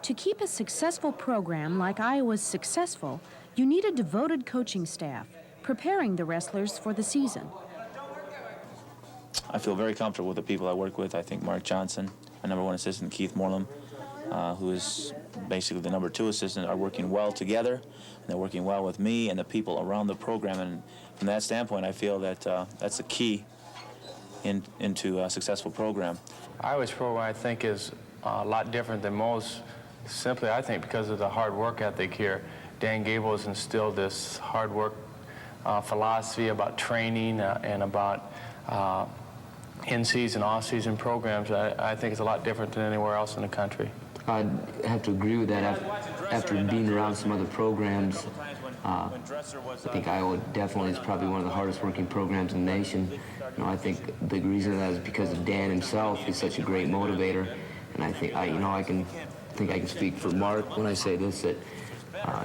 To keep a successful program like Iowa's successful, you need a devoted coaching staff, preparing the wrestlers for the season. I feel very comfortable with the people I work with. I think Mark Johnson, my #1 assistant, Keith Mourlam, who is basically the #2 assistant, are working well together. And they're working well with me and the people around the program. And from that standpoint, I feel that that's the key into a successful program. Iowa's program, I think, is a lot different than most, simply, I think, because of the hard work ethic here. Dan Gable has instilled this hard work philosophy about training and about in-season, off-season programs. I think it's a lot different than anywhere else in the country. I'd have to agree with that. After being around some other programs, I think Iowa definitely is probably one of the hardest working programs in the nation. You know, I think a big reason of that is because of Dan himself. He's such a great motivator, and I think I can speak for Mark when I say this, that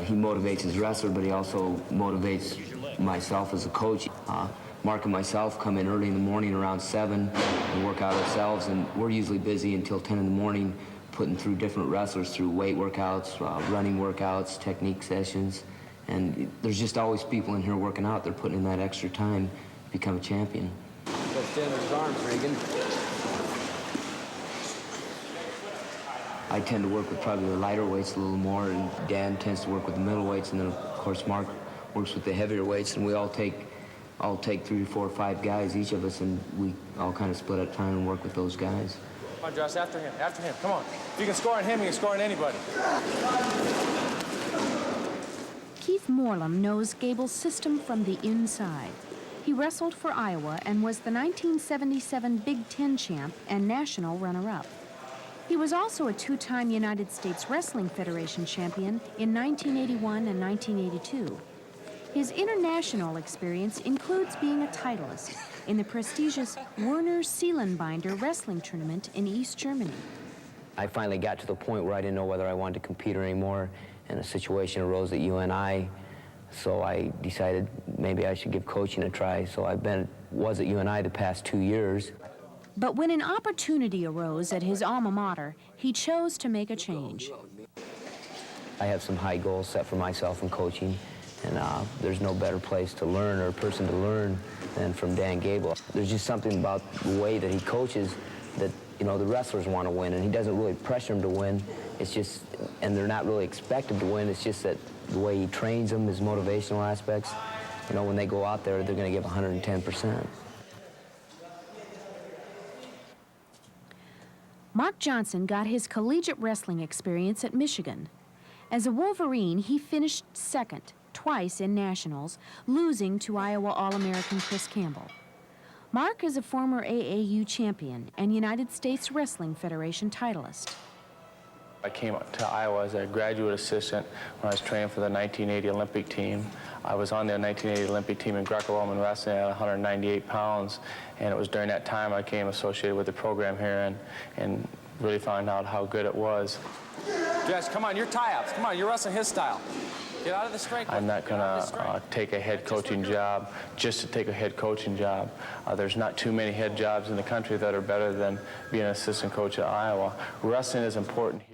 he motivates his wrestler, but he also motivates myself as a coach. Mark and myself come in early in the morning around 7 and work out ourselves, and we're usually busy until 10 in the morning putting through different wrestlers through weight workouts, running workouts, technique sessions, and there's just always people in here working out. They're putting in that extra time to become a champion. Extend his arms, Regan. I tend to work with probably the lighter weights a little more, and Dan tends to work with the middle weights, and then of course Mark works with the heavier weights, and we all take 3, 4, 5 guys, each of us, and we all kind of split up time and work with those guys. Come on, Josh, after him, come on. If you can score on him, you can score on anybody. Keith Mourlam knows Gable's system from the inside. He wrestled for Iowa and was the 1977 Big Ten champ and national runner-up. He was also a 2-time United States Wrestling Federation champion in 1981 and 1982. His international experience includes being a titleist in the prestigious Werner Seelenbinder wrestling tournament in East Germany. I finally got to the point where I didn't know whether I wanted to compete anymore, and a situation arose at UNI, so I decided maybe I should give coaching a try. So was at UNI the past 2 years. But when an opportunity arose at his alma mater, he chose to make a change. I have some high goals set for myself in coaching, and there's no better place to learn or person to learn than from Dan Gable. There's just something about the way that he coaches that, you know, the wrestlers want to win, and he doesn't really pressure them to win. It's just, and they're not really expected to win. It's just that the way he trains them, his motivational aspects, you know, when they go out there, they're going to give 110%. Mark Johnson got his collegiate wrestling experience at Michigan. As a Wolverine, he finished second, twice in nationals, losing to Iowa All-American Chris Campbell. Mark is a former AAU champion and United States Wrestling Federation titleist. I came to Iowa as a graduate assistant when I was training for the 1980 Olympic team. I was on the 1980 Olympic team in Greco-Roman wrestling at 198 pounds, and it was during that time I became associated with the program here and really found out how good it was. Jess, come on, your tie-ups. Come on, you're wrestling his style. Get out of the strength. I'm not going to take a head coaching job just to take a head coaching job. There's not too many head jobs in the country that are better than being an assistant coach at Iowa. Wrestling is important here.